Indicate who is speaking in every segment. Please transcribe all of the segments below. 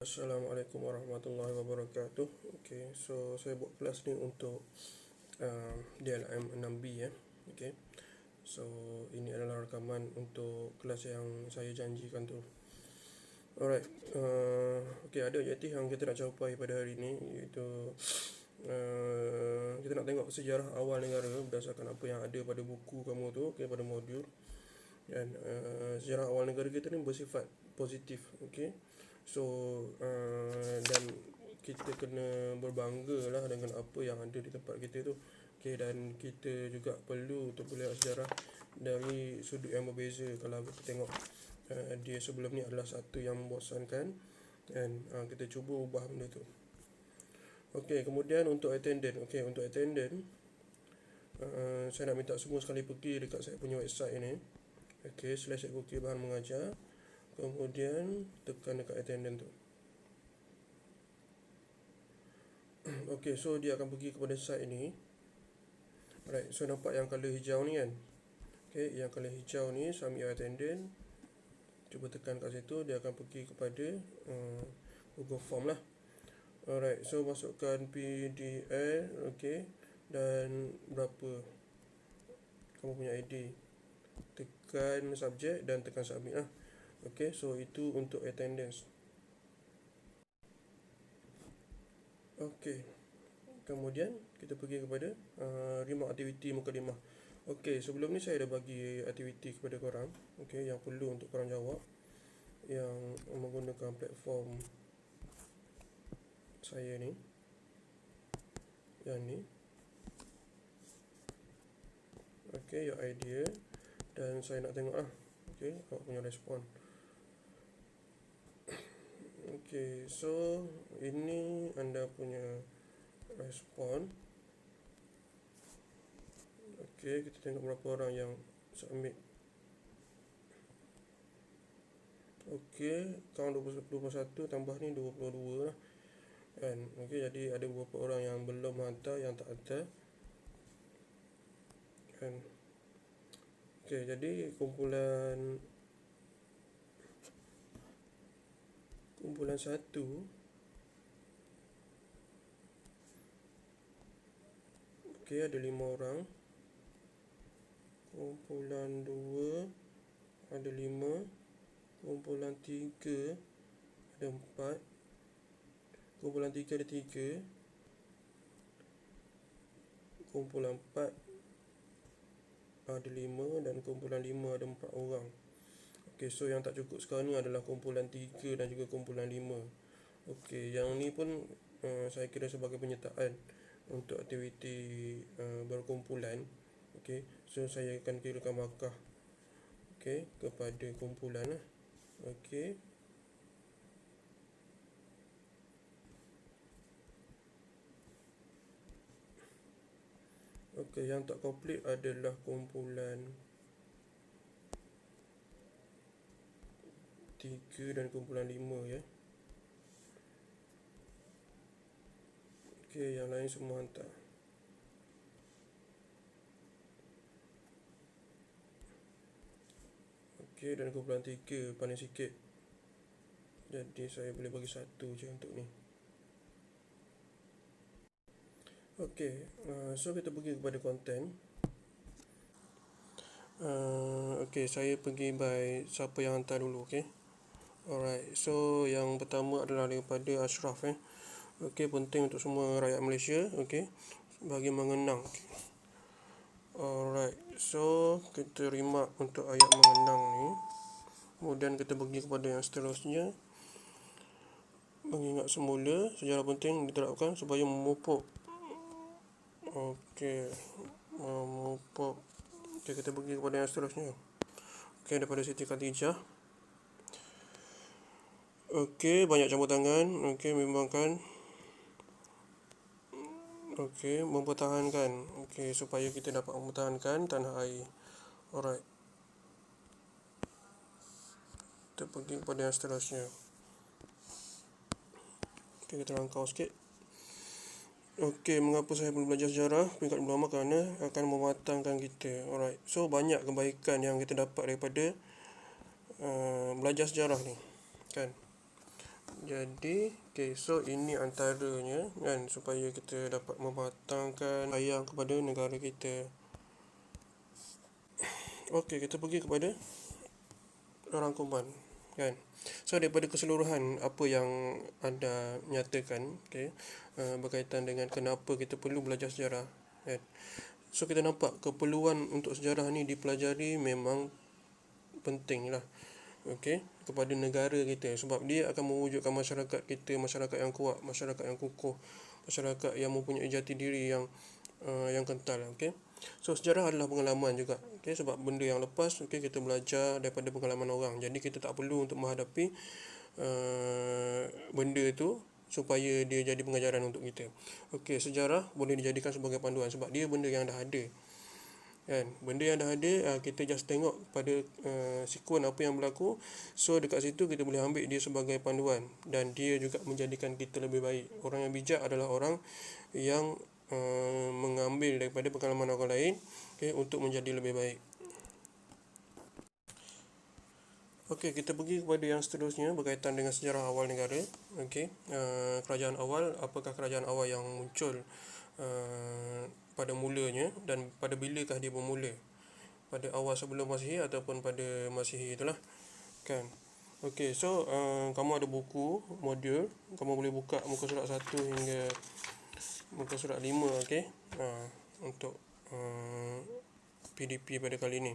Speaker 1: Assalamualaikum warahmatullahi wabarakatuh. Okay, so saya buat kelas ni untuk DLM 6B ya. Okay, so ini adalah rakaman untuk kelas yang saya janjikan tu. Alright, okay, ada objektif yang kita nak capai pada hari ini, iaitu kita nak tengok sejarah awal negara berdasarkan apa yang ada pada buku kamu tu, okay, pada modul. Dan sejarah awal negara kita ni bersifat positif, okay. So dan kita kena berbangga lah dengan apa yang ada di tempat kita tu, okay. Dan kita juga perlu untuk melihat sejarah dari sudut yang berbeza. Kalau kita tengok dia sebelum ni adalah satu yang membosankan, dan kita cuba ubah benda tu. Okay, kemudian untuk attendance, okay, untuk attendance saya nak minta semua sekali pergi dekat saya punya website ni, okay, /Cikgu bahan mengajar. Kemudian tekan dekat attendance tu. Okay, so dia akan pergi kepada site ni. Alright, so nampak yang color hijau ni kan. Okay, yang color hijau ni submit your attendance. Cuba tekan kat situ, dia akan pergi kepada Google Form lah. Alright, so masukkan PDL, okay, dan berapa kamu punya ID. Tekan subject dan tekan submit lah. Okay, so itu untuk attendance. Okay, kemudian kita pergi kepada remote activity mukadimah. Okay, sebelum ni saya dah bagi aktiviti kepada korang, okay, yang perlu untuk korang jawab, yang menggunakan platform saya ni, yang ni. Okay, your idea. Dan saya nak tengok lah, okay, awak punya respon. Okay, so ini anda punya respon. Okay, kita tengok berapa orang yang submit. Okay, count 21 tambah ni 22 lah. Kan, okay, jadi ada beberapa orang yang belum hantar, yang tak hantar. Kan. Okay, jadi kumpulan 1, okay, ada 5 orang. Kumpulan 2 ada 5. Kumpulan 3 ada 4. Kumpulan 3 ada 3. Kumpulan 4 ada 5. Dan kumpulan 5 ada 4 orang. Okay, so yang tak cukup sekarang ni adalah kumpulan 3 dan juga kumpulan 5. Okay, yang ni pun saya kira sebagai penyertaan untuk aktiviti berkumpulan. Okay, so saya akan kirakan markah, okay, kepada kumpulan lah. Okay, okay, yang tak komplit adalah kumpulan 3 dan kumpulan 5 ya. Okay, yang lain semua hantar. Okay, dan kumpulan 3 paling sikit, jadi saya boleh bagi 1 je untuk ni. Okay, so kita pergi kepada konten. Okay, saya pergi by siapa yang hantar dulu, okay. Alright, so yang pertama adalah daripada Ashraf Okay, penting untuk semua rakyat Malaysia, okay, bagi mengenang, okay. Alright, so kita remark untuk ayat mengenang ni. Kemudian kita pergi kepada yang seterusnya. Mengingat semula, sejarah penting diterapkan supaya memupuk. Okay, memupuk. Okay, kita pergi kepada yang seterusnya. Okay, daripada Siti Khadijah. Okay, banyak campur tangan. Okay, membimbangkan. Okay, mempertahankan. Okay, supaya kita dapat mempertahankan tanah air. Alright, kita pergi kepada yang seterusnya. Okay, kita rangkau sikit. Okay, mengapa saya perlu belajar sejarah peringkat pertama? Kerana akan mematangkan kita. Alright, so banyak kebaikan yang kita dapat daripada belajar sejarah ni, kan. Jadi, okay, so ini antaranya kan, supaya kita dapat mematangkan sayang kepada negara kita. Okey, kita pergi kepada rangkuman kan. So daripada keseluruhan apa yang anda nyatakan, berkaitan dengan kenapa kita perlu belajar sejarah kan. So kita nampak keperluan untuk sejarah ni dipelajari memang penting lah, kepada negara kita, sebab dia akan mewujudkan masyarakat kita, masyarakat yang kuat, masyarakat yang kukuh, masyarakat yang mempunyai jati diri yang kental. So sejarah adalah pengalaman juga, sebab benda yang lepas, kita belajar daripada pengalaman orang. Jadi kita tak perlu untuk menghadapi benda tu supaya dia jadi pengajaran untuk kita. Sejarah boleh dijadikan sebagai panduan sebab dia benda yang dah ada kan. Benda yang dah ada, kita just tengok pada sekuen apa yang berlaku. So dekat situ kita boleh ambil dia sebagai panduan, dan dia juga menjadikan kita lebih baik. Orang yang bijak adalah orang yang mengambil daripada pengalaman orang lain, untuk menjadi lebih baik. Kita pergi kepada yang seterusnya berkaitan dengan sejarah awal negara. Kerajaan awal, apakah kerajaan awal yang muncul pada mulanya, dan pada bilakah dia bermula, pada awal sebelum Masihi ataupun pada Masihi itulah kan. So kamu ada buku modul, kamu boleh buka muka surat 1 hingga muka surat 5, untuk PDP pada kali ini.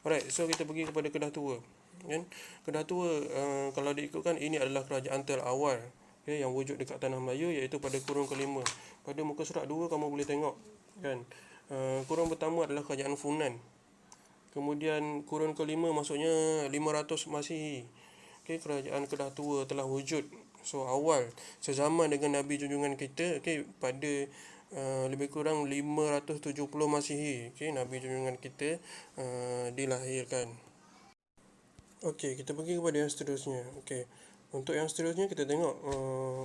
Speaker 1: Alright, so kita pergi kepada Kedah Tua kan. Kedah Tua, kalau diikutkan, ini adalah kerajaan terawal yang wujud dekat tanah Melayu, iaitu pada kurun kelima. Pada muka surat 2 kamu boleh tengok kan. Kurun pertama adalah kerajaan Funan. Kemudian kurun kelima maksudnya 500 Masihi. Kerajaan Kedah Tua telah wujud. So awal sezaman dengan Nabi junjungan kita, pada lebih kurang 570 Masihi, Nabi junjungan kita dilahirkan. Kita pergi kepada yang seterusnya. Untuk yang seterusnya kita tengok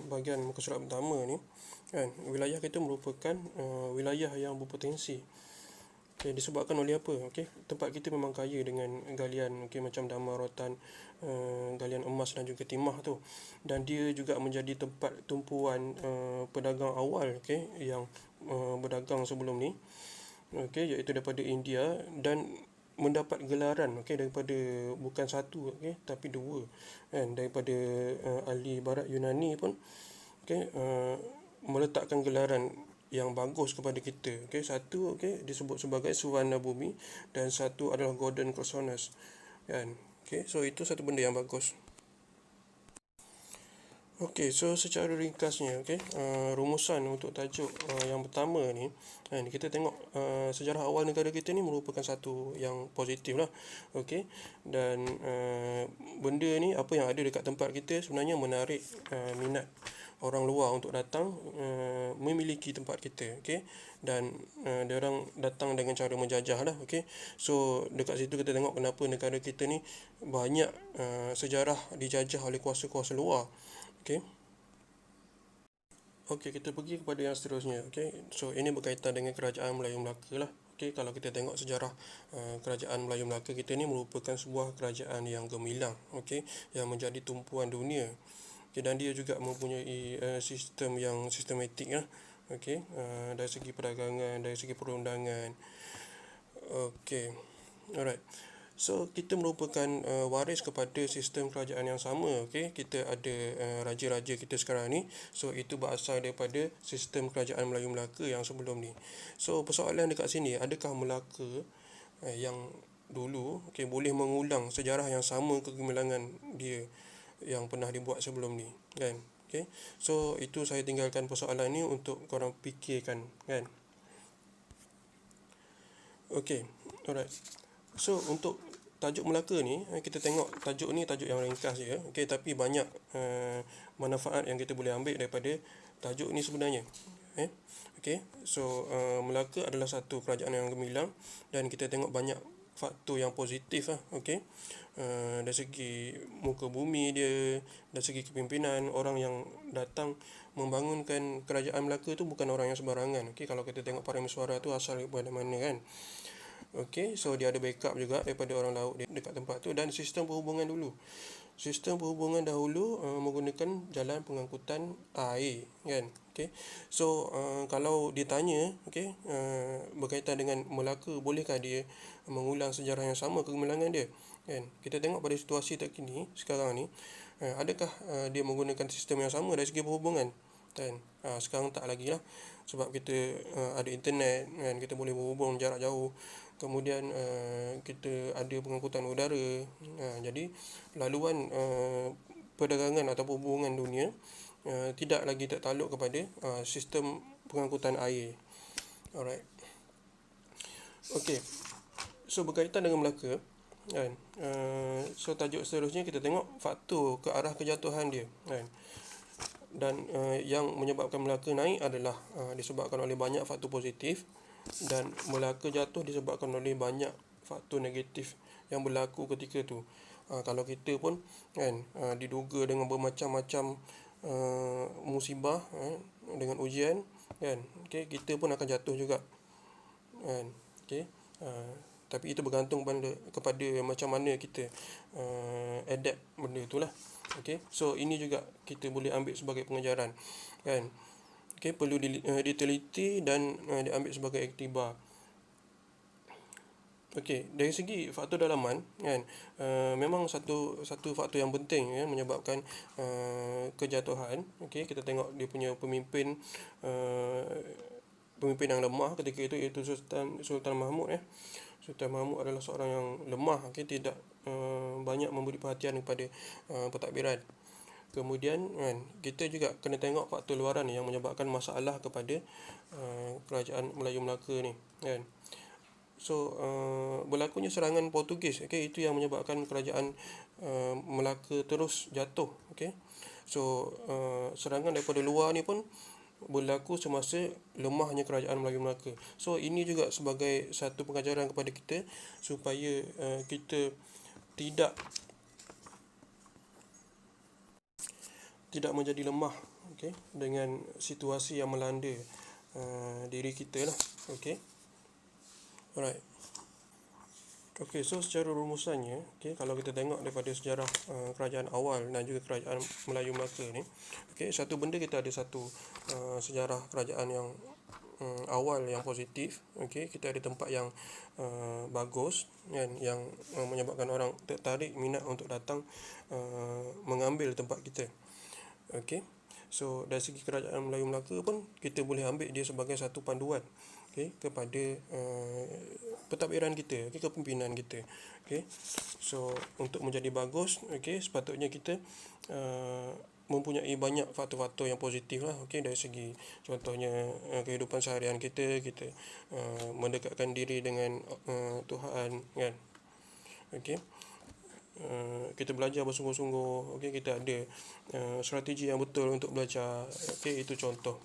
Speaker 1: bahagian muka surat pertama ni kan. Wilayah kita merupakan wilayah yang berpotensi. Disebabkan oleh apa? Tempat kita memang kaya dengan galian, macam damar, rotan, galian emas dan juga timah tu. Dan dia juga menjadi tempat tumpuan pedagang awal, yang berdagang sebelum ni, iaitu daripada India, dan mendapat gelaran daripada bukan satu tapi dua kan, daripada ahli barat Yunani pun meletakkan gelaran yang bagus kepada kita. Satu disebut sebagai Suvarna Bumi, dan satu adalah Golden Chronos kan. So itu satu benda yang bagus. So secara ringkasnya, rumusan untuk tajuk yang pertama ni kan, kita tengok sejarah awal negara kita ni merupakan satu yang positif lah. Dan benda ni, apa yang ada dekat tempat kita, sebenarnya menarik minat orang luar untuk datang memiliki tempat kita. Dan diorang datang dengan cara menjajah lah. So dekat situ kita tengok kenapa negara kita ni banyak sejarah dijajah oleh kuasa-kuasa luar. Kita pergi kepada yang seterusnya. So ini berkaitan dengan kerajaan Melayu Melaka lah. Kalau kita tengok sejarah kerajaan Melayu Melaka kita ni merupakan sebuah kerajaan yang gemilang, yang menjadi tumpuan dunia. Dan dia juga mempunyai sistem yang sistematik lah. Dari segi perdagangan, dari segi perundangan. Alright. So kita merupakan waris kepada sistem kerajaan yang sama. Kita ada raja-raja kita sekarang ni. So itu berasal daripada sistem kerajaan Melayu Melaka yang sebelum ni. So persoalan dekat sini, adakah Melaka yang dulu boleh mengulang sejarah yang sama kegemilangan dia yang pernah dibuat sebelum ni kan. So itu saya tinggalkan persoalan ni untuk korang fikirkan kan. Alright. So untuk tajuk Melaka ni, kita tengok tajuk ni tajuk yang ringkas je, tapi banyak manfaat yang kita boleh ambil daripada tajuk ni sebenarnya. So Melaka adalah satu kerajaan yang gemilang, dan kita tengok banyak faktor yang positif lah. Dari segi muka bumi dia, dari segi kepimpinan, orang yang datang membangunkan kerajaan Melaka tu bukan orang yang sembarangan. Kalau kita tengok Parameswara tu asal daripada mana kan. So dia ada backup juga daripada orang laut dekat tempat tu, dan sistem perhubungan dulu. sistem perhubungan dahulu menggunakan jalan pengangkutan air, kan. Okey. So kalau ditanya, okey, berkaitan dengan Melaka, bolehkah dia mengulang sejarah yang sama kegemilangan dia, kan. Kita tengok pada situasi terkini sekarang ni, adakah dia menggunakan sistem yang sama dari segi perhubungan, kan. Sekarang tak lagi lah, sebab kita ada internet, kan, kita boleh berhubung jarak jauh. Kemudian kita ada pengangkutan udara. Jadi laluan perdagangan atau hubungan dunia tidak lagi tertakluk kepada sistem pengangkutan air. Alright. Okey. So berkaitan dengan Melaka, kan. So tajuk seterusnya kita tengok faktor ke arah kejatuhan dia, kan. Dan yang menyebabkan Melaka naik adalah disebabkan oleh banyak faktor positif, dan Melaka jatuh disebabkan oleh banyak faktor negatif yang berlaku ketika tu. Kalau kita pun, kan, diduga dengan bermacam-macam musibah, dengan ujian, kan, okay, kita pun akan jatuh juga, kan. Okay. Tapi itu bergantung kepada macam mana kita adapt benda tu lah. Okay. So ini juga kita boleh ambil sebagai pengajaran, kan. Okay, perlu diteliti dan diambil sebagai iktibar. Okey, dari segi faktor dalaman, kan, memang satu faktor yang penting, ya, menyebabkan kejatuhan. Okey, kita tengok dia punya pemimpin yang lemah ketika itu, iaitu Sultan Mahmud, ya. Sultan Mahmud adalah seorang yang lemah, okey, tidak banyak memberi perhatian kepada pentadbiran. Kemudian, kan, kita juga kena tengok faktor luaran yang menyebabkan masalah kepada kerajaan Melayu Melaka ni, kan. So berlakunya serangan Portugis, okey, itu yang menyebabkan kerajaan Melaka terus jatuh, okey. So serangan daripada luar ni pun berlaku semasa lemahnya kerajaan Melayu Melaka. So ini juga sebagai satu pengajaran kepada kita supaya kita tidak menjadi lemah, okey, dengan situasi yang melanda diri kita lah, okey. Alright. Okey, so secara rumusannya, okey, kalau kita tengok daripada sejarah kerajaan awal dan juga kerajaan Melayu Melaka ni, okey, satu benda, kita ada satu sejarah kerajaan yang awal yang positif, okey, kita ada tempat yang bagus, kan, yang menyebabkan orang tertarik minat untuk datang mengambil tempat kita. Okey. So dari segi kerajaan Melayu Melaka pun kita boleh ambil dia sebagai satu panduan, okey, kepada pentadbiran kita, okey, kepimpinan kita. Okey. So untuk menjadi bagus, okey, sepatutnya kita mempunyai banyak faktor-faktor yang positif lah, okey, dari segi contohnya kehidupan seharian kita mendekatkan diri dengan Tuhan, kan. Okey. Kita belajar bersungguh-sungguh, okey, kita ada strategi yang betul untuk belajar, okey, itu contoh.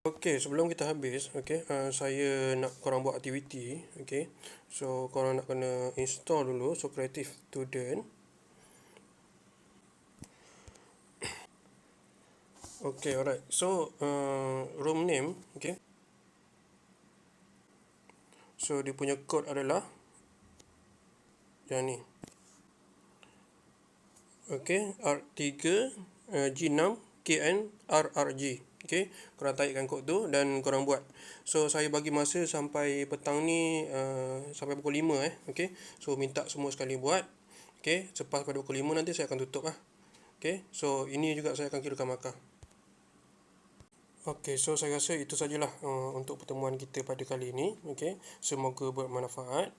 Speaker 1: Okey, sebelum kita habis, okey, saya nak korang buat aktiviti, okey. So korang nak kena install dulu Socrative Student. Okay, alright. So room name, okay. So dia punya code adalah yang ni. Okay, R3 G6 KN RRG. Okay, korang taikkan kod tu dan korang buat. So saya bagi masa sampai petang ni, sampai pukul 5, okay. So minta semua sekali buat. Okay, selepas pada pukul 5 nanti saya akan tutup lah. Okay, so ini juga saya akan kirakan markah. Okey, so saya rasa itu sajalah untuk pertemuan kita pada kali ini. Okey, semoga bermanfaat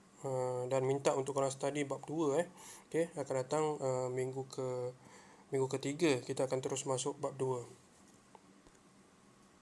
Speaker 1: dan minta untuk korang study bab 2. Okey, akan datang minggu ketiga kita akan terus masuk bab 2.